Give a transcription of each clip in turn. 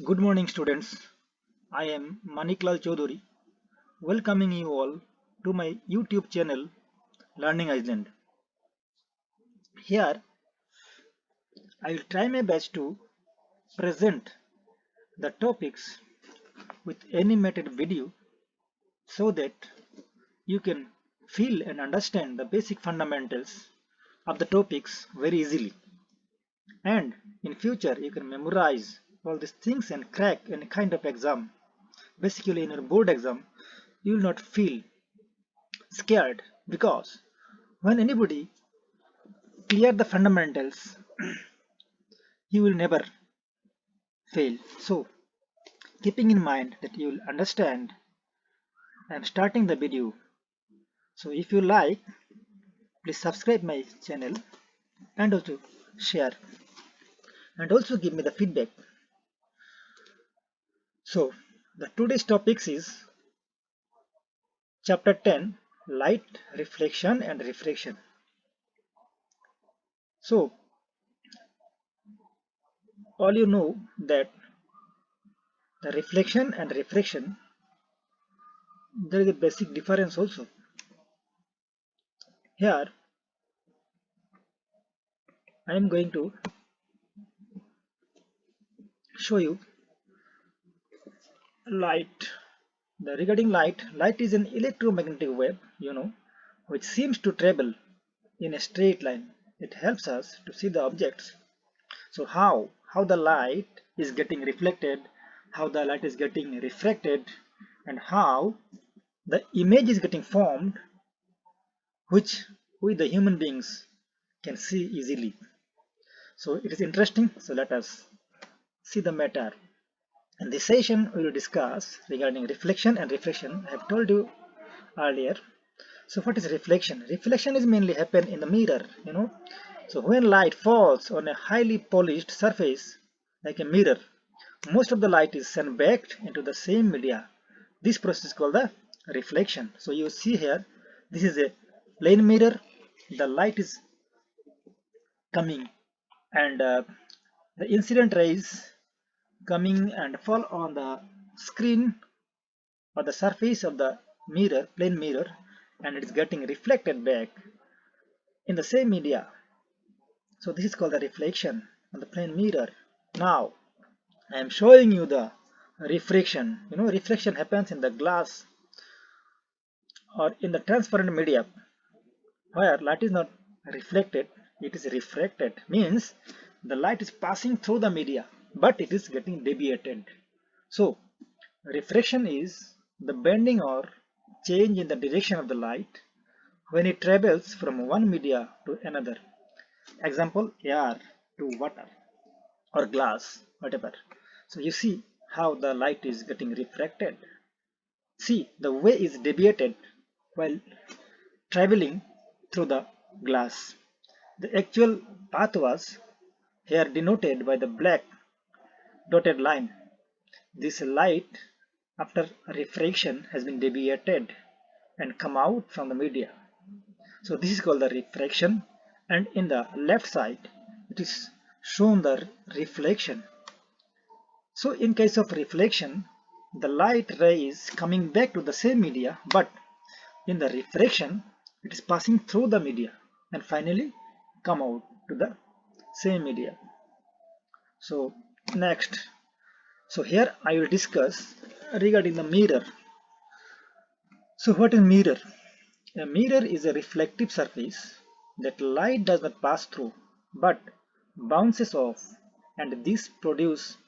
Good morning, students. I am Maniklal Chaudhary, welcoming you all to my YouTube channel, Learning Island. Here, I will try my best to present the topics with animated video so that you can feel and understand the basic fundamentals of the topics very easily. And in future, you can memorize all these things and crack any kind of exam. Basically, in your board exam, you will not feel scared because when anybody clear the fundamentals, he will never fail. So, keeping in mind that you will understand, I am starting the video. So, if you like, please subscribe my channel and also share and also give me the feedback. So, the today's topics is chapter 10, light, reflection and refraction. So, all you know that the reflection and refraction, there is a basic difference also. Here, I am going to show you light. Regarding light is an electromagnetic wave, which seems to travel in a straight line. It helps us to see the objects. So how the light is getting reflected, how the light is getting refracted, and how the image is getting formed, which we the human beings can see easily. So it is interesting. So let us see the matter. In this session, we will discuss regarding reflection and refraction. I have told you earlier. So what is reflection? Reflection is mainly happen in the mirror. So when light falls on a highly polished surface like a mirror, most of the light is sent back into the same media. This process is called the reflection. So you see here, this is a plane mirror. The light is coming and the incident rays coming and fall on the screen or the surface of the mirror, plane mirror, and it is getting reflected back in the same media. So this is called the reflection on the plane mirror. Now I am showing you the refraction. Refraction happens in the glass or in the transparent media where light is not reflected, it is refracted. Means the light is passing through the media, but it is getting deviated. So refraction is the bending or change in the direction of the light when it travels from one media to another. Example, air to water or glass, whatever. So you see how the light is getting refracted. See, the way is deviated while traveling through the glass. The actual path was here denoted by the black dotted line. This light, after refraction, has been deviated and come out from the media. So this is called the refraction, and in the left side it is shown the reflection. So in case of reflection, the light ray is coming back to the same media, but in the refraction it is passing through the media and finally come out to the same media. So next, so here I will discuss regarding the mirror. So what is mirror? A mirror is a reflective surface that light does not pass through but bounces off, and this produces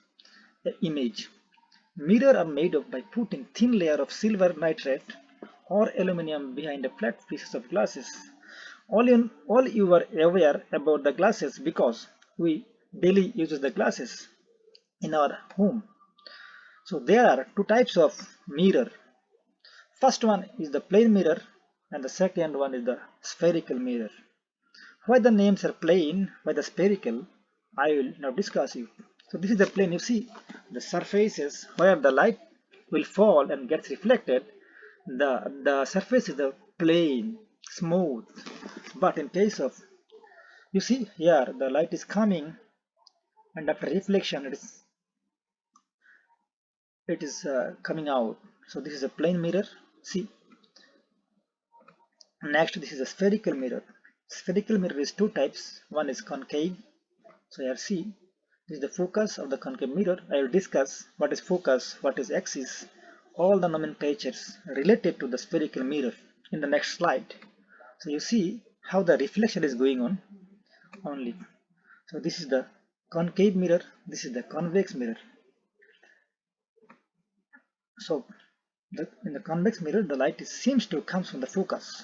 an image. Mirrors are made of by putting thin layer of silver nitrate or aluminum behind a flat pieces of glasses. All you are aware about the glasses because we daily use the glasses in our home. So there are two types of mirror. First one is the plane mirror and the second one is the spherical mirror. Why the names are plane, why the spherical, I will now discuss you. So this is the plane. You see the surfaces where the light will fall and gets reflected. The surface is the plane, smooth. But in case of, you see here the light is coming and after reflection it is it is coming out. So this is a plane mirror. See, next this is a spherical mirror. Spherical mirror is two types. One is concave. So here see, this is the focus of the concave mirror. I will discuss what is focus, what is axis, all the nomenclatures related to the spherical mirror in the next slide. So you see how the reflection is going on only. So this is the concave mirror, this is the convex mirror. So in the convex mirror, the light seems to come from the focus.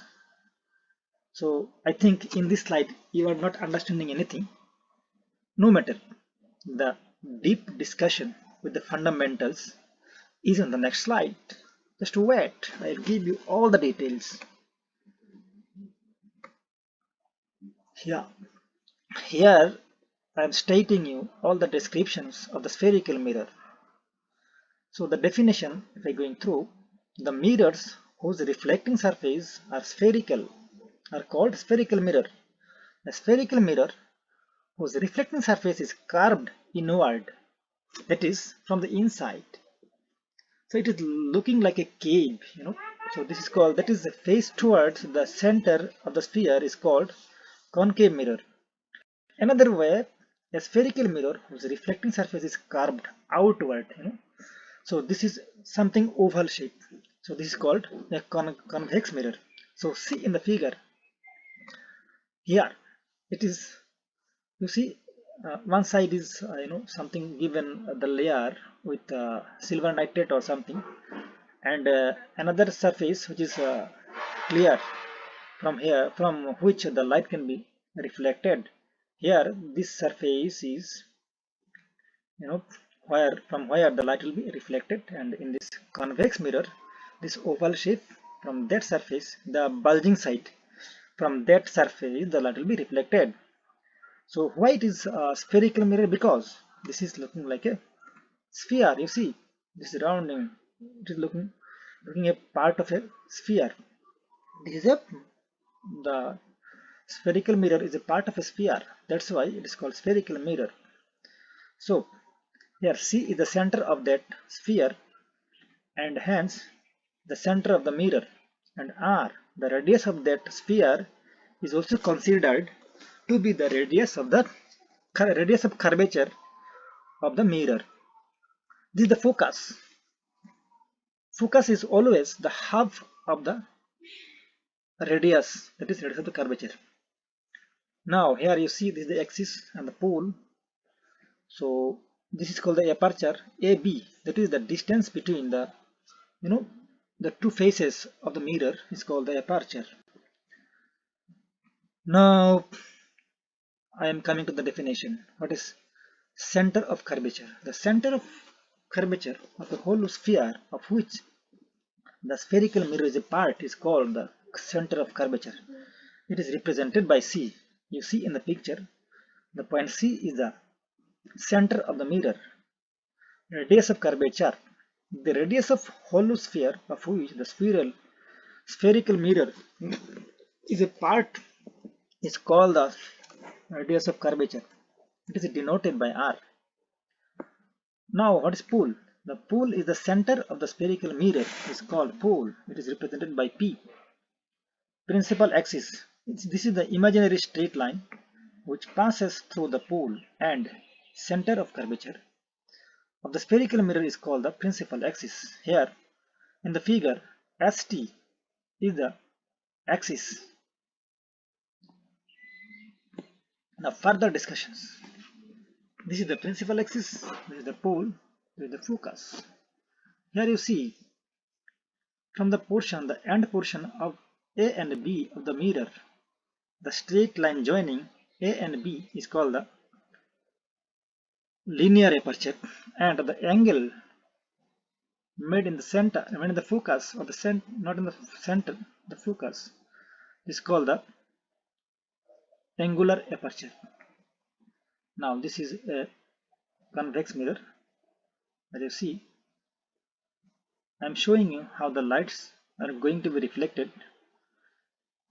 So I think in this slide you are not understanding anything. No matter, the deep discussion with the fundamentals is on the next slide. Just wait, I'll give you all the details. Yeah, here I am stating you all the descriptions of the spherical mirror. So the definition, if I going through, the mirrors whose reflecting surface are spherical are called spherical mirror. A spherical mirror whose reflecting surface is curved inward, that is from the inside. So it is looking like a cave, So this is called, that is the face towards the center of the sphere is called concave mirror. Another way, a spherical mirror whose reflecting surface is curved outward. So this is something oval shape. So this is called a convex mirror. So see in the figure here, it is, you see, one side is something given the layer with silver nitrate or something, and another surface which is clear from here, from which the light can be reflected. Here this surface is, where from where the light will be reflected, and in this convex mirror, this oval shape, from that surface, the bulging side, from that surface the light will be reflected. So why it is a spherical mirror? Because this is looking like a sphere. You see this rounding, it is looking a part of a sphere. This is a, the spherical mirror is a part of a sphere, that's why it is called spherical mirror. So here C is the center of that sphere, and hence the center of the mirror, and R, the radius of that sphere, is also considered to be the radius of curvature of the mirror. This is the focus. Focus is always the half of the radius, that is radius of the curvature. Now here you see this is the axis and the pole. So this is called the aperture AB, that is the distance between the, the two faces of the mirror is called the aperture. Now I am coming to the definition. What is center of curvature? The center of curvature of the whole sphere of which the spherical mirror is a part is called the center of curvature. It is represented by C. You see in the picture, the point C is the center of the mirror. Radius of curvature. The radius of hollow sphere of which the spherical mirror is a part is called the radius of curvature. It is denoted by R. Now what is pole? The pole is the center of the spherical mirror is called pole. It is represented by P. Principal axis. This is the imaginary straight line which passes through the pole and center of curvature of the spherical mirror is called the principal axis. Here in the figure, ST is the axis. Now further discussions. This is the principal axis, this is the pole, this is the focus. Here you see from the end portion of A and B of the mirror, the straight line joining A and B is called the linear aperture, and the angle made in the center, made in the focus of the center, not in the center, the focus is called the angular aperture. Now this is a convex mirror. As you see, I am showing you how the lights are going to be reflected,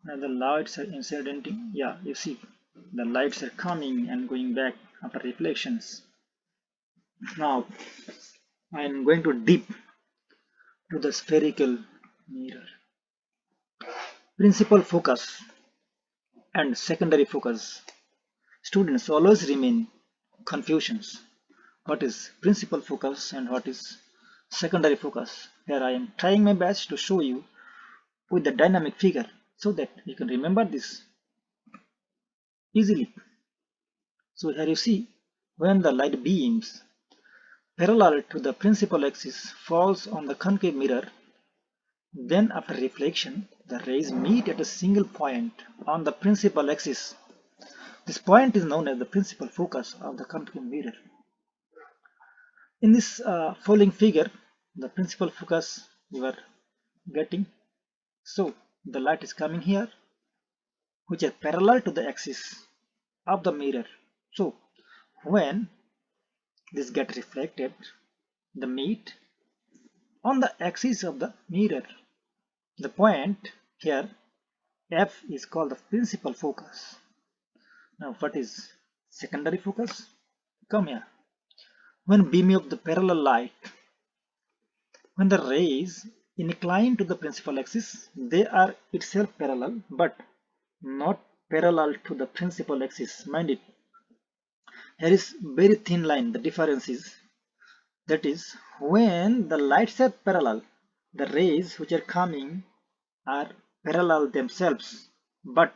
and the lights are incidenting. Yeah, you see the lights are coming and going back after reflections. Now I am going to dip to the spherical mirror. Principal focus and secondary focus. Students always remain confusions. What is principal focus and what is secondary focus? Here I am trying my best to show you with the dynamic figure so that you can remember this easily. So here you see when the light beams parallel to the principal axis falls on the concave mirror, then after reflection the rays meet at a single point on the principal axis. This point is known as the principal focus of the concave mirror. In this following figure, the principal focus you are getting. So the light is coming here, which is parallel to the axis of the mirror. So when this get reflected, the meet on the axis of the mirror. The point here, F, is called the principal focus. Now what is secondary focus? Come here. When beaming of the parallel light, when the rays incline to the principal axis, they are itself parallel but not parallel to the principal axis. Mind it, here is very thin line. The difference is that is when the lights are parallel, the rays which are coming are parallel themselves, but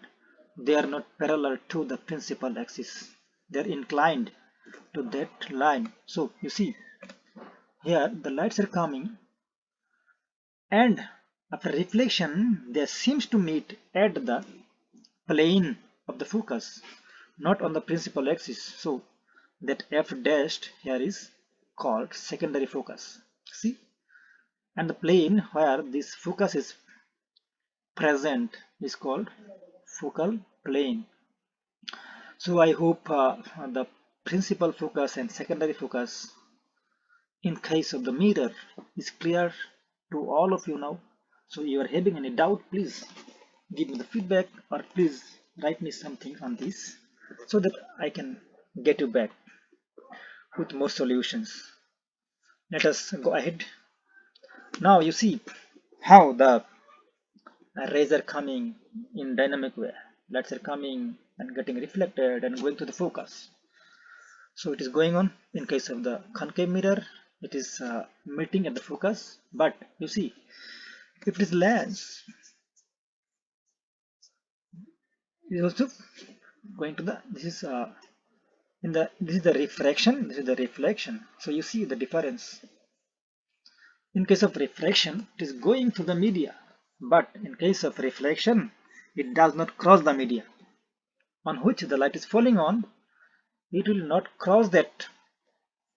they are not parallel to the principal axis. They are inclined to that line. So you see here the lights are coming, and after reflection they seems to meet at the plane of the focus, not on the principal axis. So that F dashed here is called secondary focus. See, and the plane where this focus is present is called focal plane. So I hope the principal focus and secondary focus in case of the mirror is clear to all of you now. So you are having any doubt, please give me the feedback or please write me something on this so that I can get you back with more solutions. Let us go ahead. Now you see how the rays are coming in dynamic way. Lights are coming and getting reflected and going to the focus. So it is going on in case of the concave mirror. It is meeting at the focus, but you see if it is lens, it is also going to the this is the refraction, this is the reflection. So you see the difference. In case of refraction, it is going through the media, but in case of reflection, it does not cross the media on which the light is falling on. It will not cross that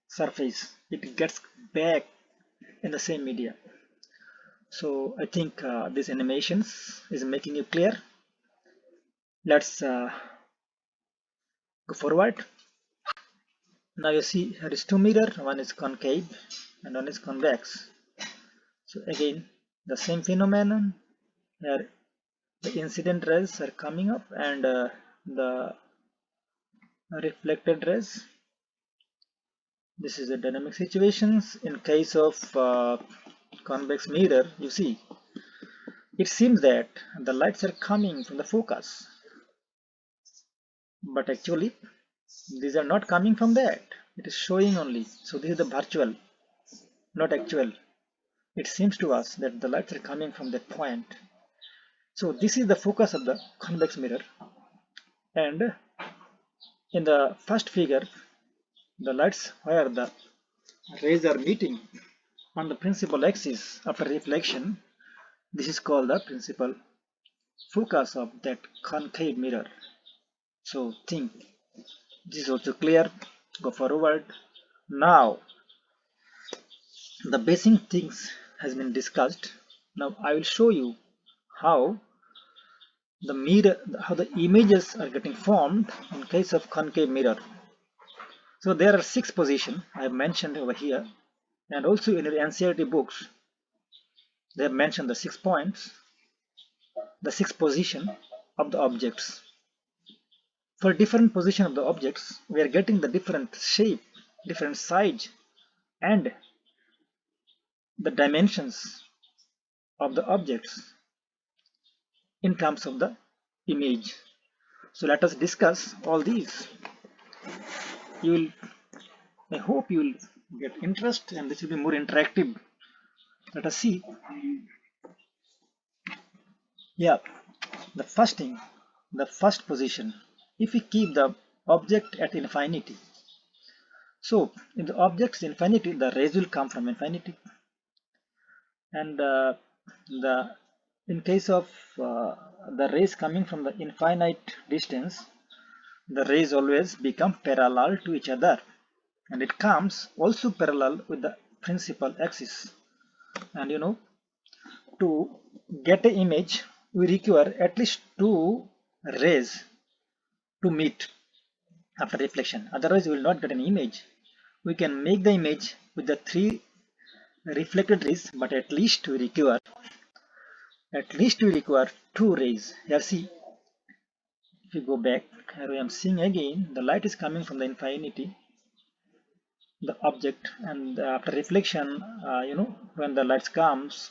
surface. It gets back in the same media. So I think this animations is making you clear. Let's go forward. Now you see here is two mirror, one is concave and one is convex. So again the same phenomenon. Here the incident rays are coming up and the reflected rays. This is the dynamic situations. In case of convex mirror, you see it seems that the lights are coming from the focus, but actually these are not coming from that. It is showing only. So this is the virtual, not actual. It seems to us that the lights are coming from that point. So this is the focus of the convex mirror, and in the first figure the lights where the rays are meeting on the principal axis after reflection, this is called the principal focus of that concave mirror. So think this is also clear. Go forward. Now the basic things has been discussed. Now I will show you how the mirror, how the images are getting formed in case of concave mirror. So there are 6 positions I have mentioned over here, and also in your NCERT books they have mentioned the 6 points, the 6 position of the objects. For different position of the objects we are getting the different shape, different size and the dimensions of the objects in terms of the image. So let us discuss all these. You will, I hope you will get interest and this will be more interactive. Let us see. Yeah, the first thing, the first position. If we keep the object at infinity, so in the object's infinity, the rays will come from infinity, and the in case of the rays coming from the infinite distance, the rays always become parallel to each other, and it comes also parallel with the principal axis. And to get an image, we require at least two rays to meet after reflection. Otherwise, we will not get an image. We can make the image with the three reflected rays, but at least we require two rays. Here, see, if you go back, here I am seeing again the light is coming from the infinity, the object, and after reflection, when the light comes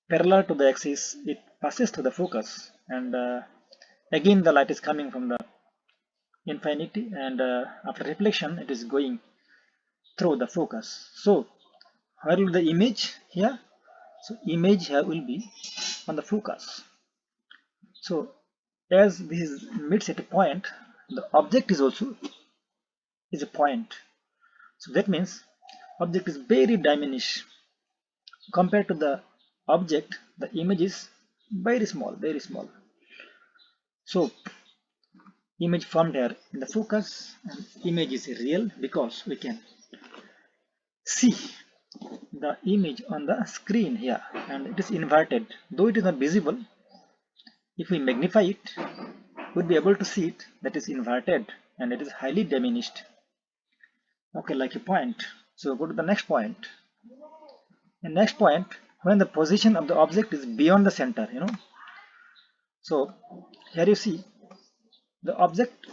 parallel to the axis, it passes to the focus, and again the light is coming from the infinity, and after reflection, it is going through the focus. So, where will the image here? So, image here will be on the focus. So, as this meets at a point, the object is also is a point. So that means object is very diminished compared to the object. The image is very small, very small. So image formed here in the focus, and image is real because we can see the image on the screen here, and it is inverted. Though it is not visible, if we magnify it, we'll be able to see it that is inverted and it is highly diminished. Okay, like a point. So go to the next point. The next point, when the position of the object is beyond the center, So here you see the object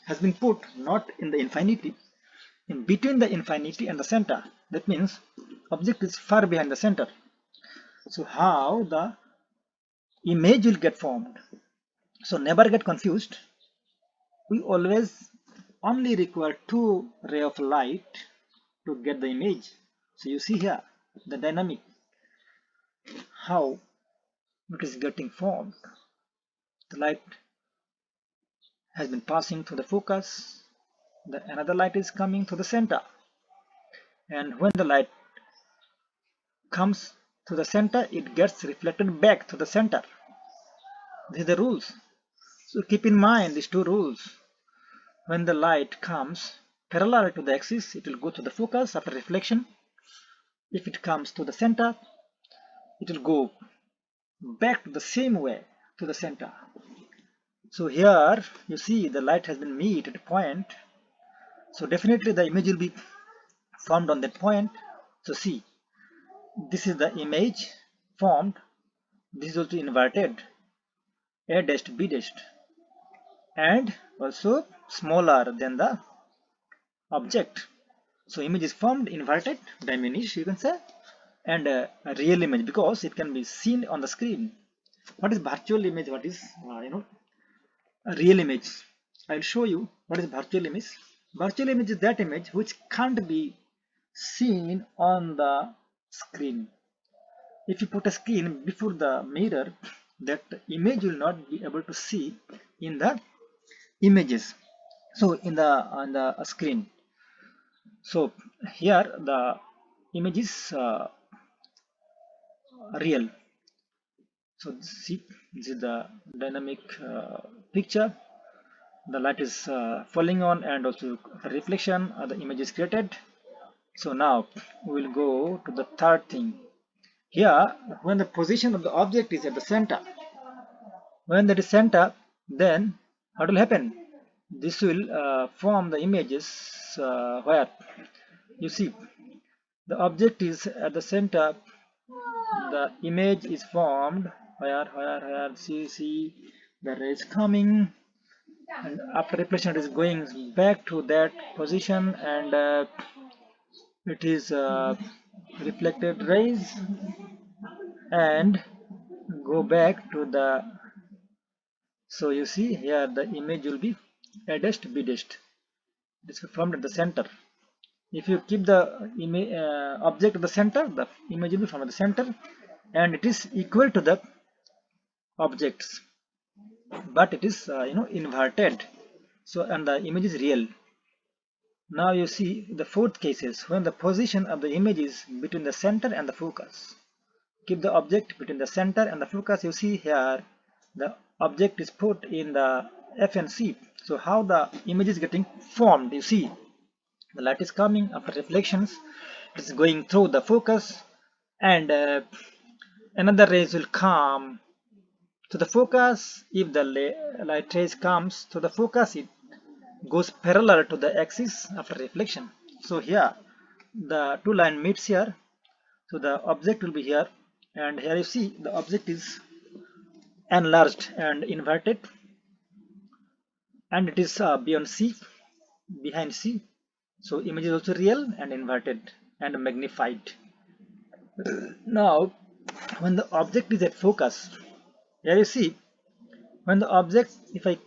has been put not in the infinity, in between the infinity and the center. That means object is far behind the center. So how the image will get formed? So never get confused. We always only require two rays of light to get the image. So you see here the dynamic, how it is getting formed. The light has been passing through the focus, another light is coming to the center, and when the light comes to the center, it gets reflected back to the center. These are the rules. So keep in mind these two rules. When the light comes parallel to the axis, it will go to the focus after reflection. If it comes to the center, it will go back to the same way to the center. So here you see the light has been met at a point. So definitely the image will be formed on that point. So see, this is the image formed. This is also inverted, A dash B dash, and also smaller than the object. So image is formed, inverted, diminished, you can say, and a real image because it can be seen on the screen. What is virtual image? What is a real image? I'll show you what is virtual image. Virtual image is that image which can't be seen on the screen. If you put a screen before the mirror, that image will not be able to see in the images. So in the on the screen. So here the image is real. So see, this is the dynamic picture. The light is falling on, and also reflection. The image is created. So now we will go to the third thing. Here, when the position of the object is at the center, when that is center, then what will happen? This will form the images where you see the object is at the center, the image is formed where see the rays coming, and after reflection it is going back to that position, and it is reflected rays and go back to the, so you see here the image will be edest bidest. It is formed at the center. If you keep the image object at the center, the image will be from the center and it is equal to the objects, but it is inverted. So and the image is real. Now you see the fourth cases when the position of the image is between the center and the focus. Keep the object between the center and the focus. You see here the object is put in the FNC. So how the image is getting formed, you see the light is coming after reflections, it is going through the focus and another rays will come to the focus. If the light rays comes to the focus, it goes parallel to the axis after reflection. So here the two line meets here, so the object will be here, and here you see the object is enlarged and inverted, and it is beyond C, behind C. So image is also real and inverted and magnified. Now when the object is at focus, here you see when the object, if I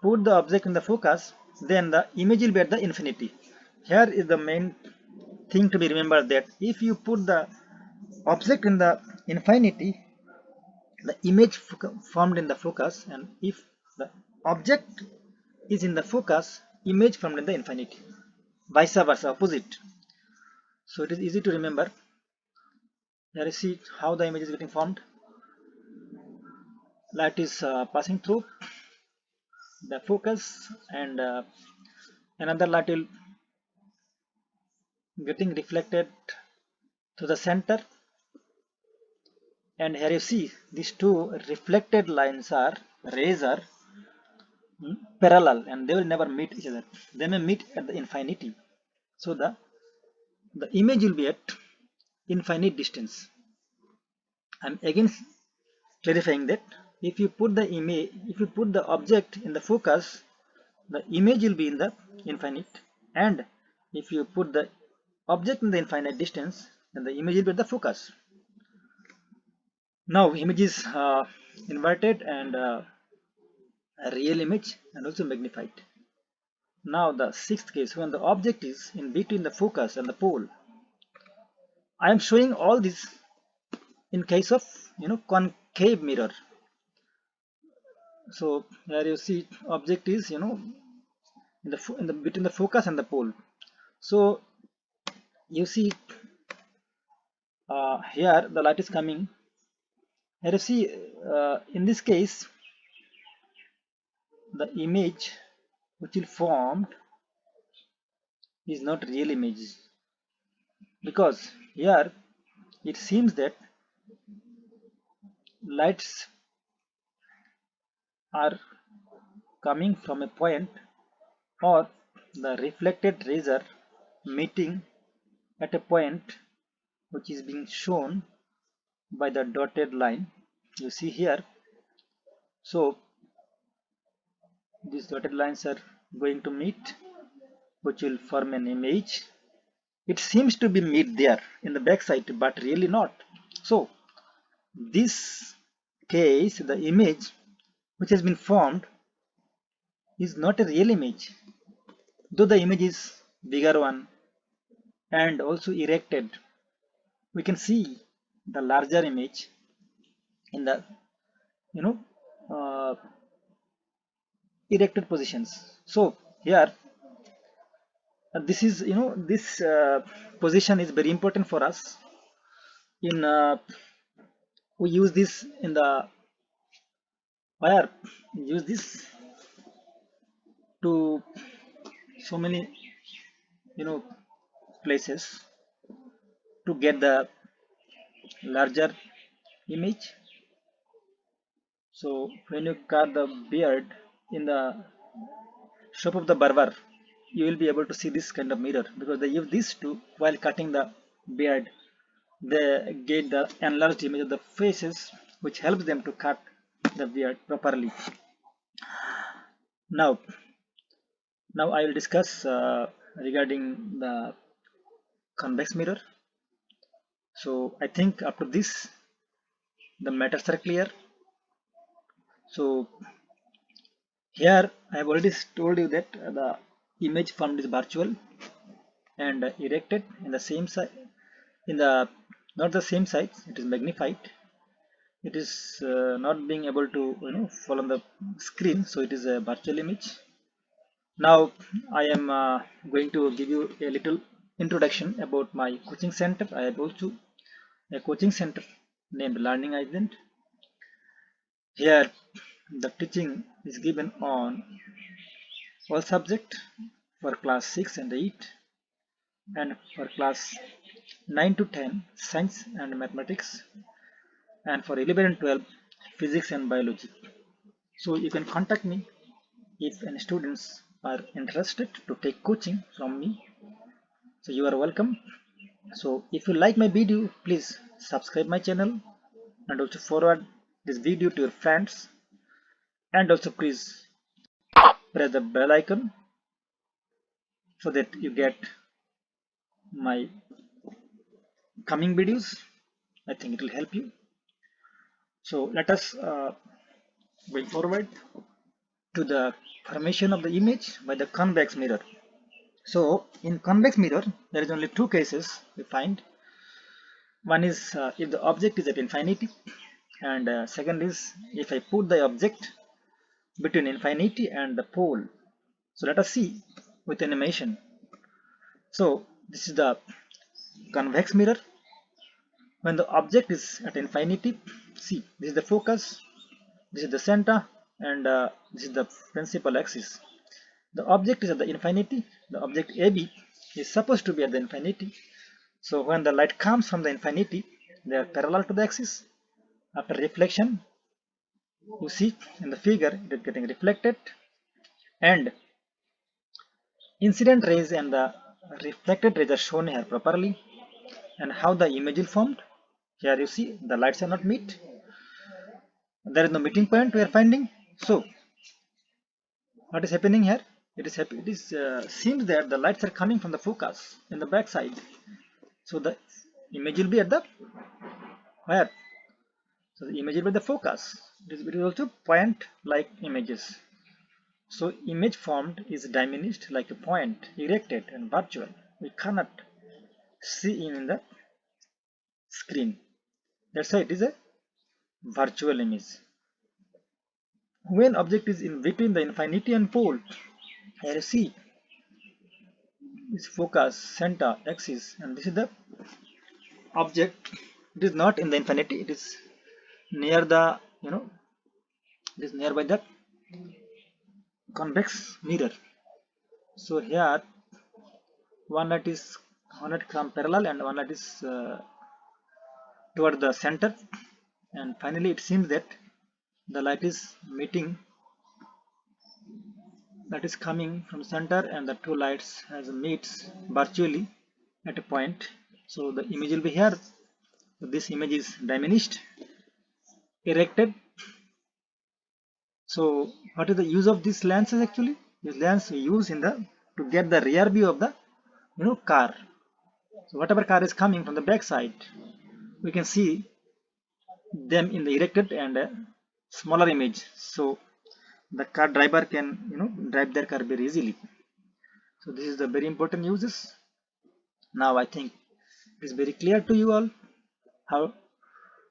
put the object in the focus, then the image will be at the infinity. Here is the main thing to be remembered, that if you put the object in the infinity, the image formed in the focus, and if the object is in the focus, image formed in the infinity, vice versa, opposite. So it is easy to remember. Here you see how the image is getting formed. Light is passing through the focus and another light will getting reflected to the center, and here you see these two reflected lines are rays are parallel and they will never meet each other. They may meet at the infinity. So the image will be at infinite distance. I'm again clarifying that if you put the image, if you put the object in the focus, the image will be in the infinite, and if you put the object in the infinite distance, then the image will be at the focus. Now image is inverted and a real image and also magnified. Now the sixth case, when the object is in between the focus and the pole. I am showing all this in case of concave mirror. So here you see object is in the between the focus and the pole. So you see here the light is coming. Here you see in this case the image which will formed is not real image, because here it seems that lights are coming from a point, or the reflected rays are meeting at a point which is being shown by the dotted line you see here. So these dotted lines are going to meet, which will form an image. It seems to be meet there in the back side, but really not. So this case, the image which has been formed is not a real image, though the image is bigger one and also erected. We can see the larger image in the you know uh, erected positions. So here this is this position is very important for us in we use this in the wire, we use this to so many you know places to get the larger image. So when you cut the beard in the shop of the barber, you will be able to see this kind of mirror, because they use this to, while cutting the beard, they get the enlarged image of the faces, which helps them to cut the beard properly. Now I will discuss regarding the convex mirror. So I think up to this the matters are clear. So here I have already told you that the image formed is virtual and erected in the same side, in the not the same size, it is magnified. It is not being able to fall on the screen, so it is a virtual image. Now I am going to give you a little introduction about my coaching center. I have also a coaching center named Learning Island. Here the teaching is given on all subject for class 6 and 8, and for class 9 to 10 science and mathematics, and for 11 and 12 physics and biology. So you can contact me if any students are interested to take coaching from me. So you are welcome. So if you like my video, please subscribe my channel and also forward this video to your friends, and also please press the bell icon so that you get my coming videos. I think it will help you. So let us going forward to the formation of the image by the convex mirror. So in convex mirror, there is only two cases we find. One is if the object is at infinity, and second is if I put the object between infinity and the pole. So let us see with animation. So this is the convex mirror. When the object is at infinity, see, this is the focus, this is the center, and this is the principal axis. The object is at the infinity. The object AB is supposed to be at the infinity. So when the light comes from the infinity, they are parallel to the axis. After reflection, you see in the figure it is getting reflected, and incident rays and the reflected rays are shown here properly. And how the image is formed? Here you see the lights are not meet. There is no meeting point we are finding. So what is happening here? It seems that the lights are coming from the focus in the back side. So the image will be at the where? So the image will be the focus. It is also point like images. So image formed is diminished like a point, erected and virtual. We cannot see in the screen. That's why it is a virtual image. When object is in between the infinity and pole, here you see is focus, center, axis, and this is the object. It is not in the infinity, it is near the it is nearby the convex mirror. So here one light is one light come parallel and one light is toward the center, and finally it seems that the light is meeting, that is coming from center, and the two lights has meets virtually at a point. So the image will be here. So this image is diminished, erected. So what is the use of these lenses actually? This lens we use in the to get the rear view of the car. So whatever car is coming from the back side, we can see them in the erected and smaller image. So the car driver can drive their car very easily. So this is the very important uses. Now I think it is very clear to you all how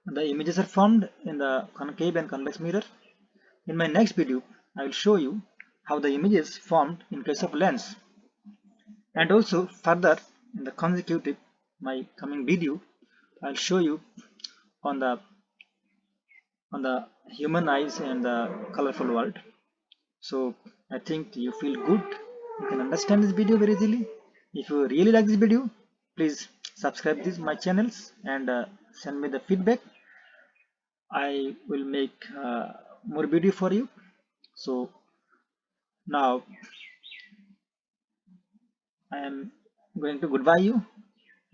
the images are formed in the concave and convex mirror. In my next video, I will show you how the images formed in case of lens, and also further in the consecutive my coming video, I'll show you on the human eyes and the colorful world. So I think you feel good. You can understand this video very easily. If you really like this video, please subscribe this my channels and send me the feedback. I will make more video for you. So now I am going to goodbye you.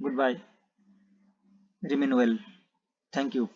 Goodbye. Remain well. Thank you.